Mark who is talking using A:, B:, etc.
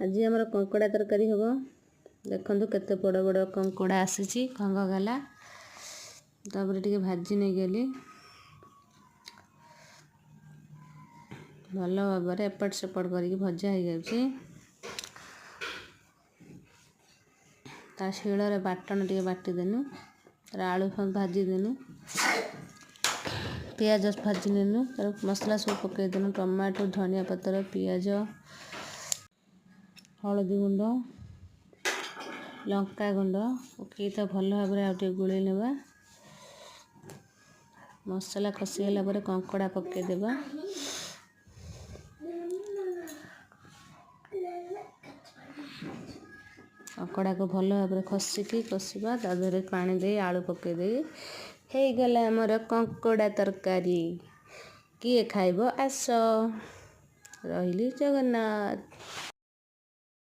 A: आज आमर कंकड़ा तरकारी हम देखु केते बड़ बड़ कंकड़ा आसी खंग गला तापर टे भाजी नहीं गली भल भाव एपट सेपट करके भजा हो जाता शिଳରେ बाटन टे बाटीदेनु तार आलू भाजीदेनु पियाज भाजी नेनु तार मसला सब पकईदेनु टमाटो धनिया पतर पियाज हलदी गुंड लंका गुंड पकई तो भल भाव आगे गोले नेबा मसला कषिगला पर कंकड़ा पकईदेबा कंकड़ा को भल भाव खसिकी कषा तादे पानी दे आलू पकईदे हो गला आमर कंकड़ा तरकारी किए खाइब आस रही जगन्नाथ।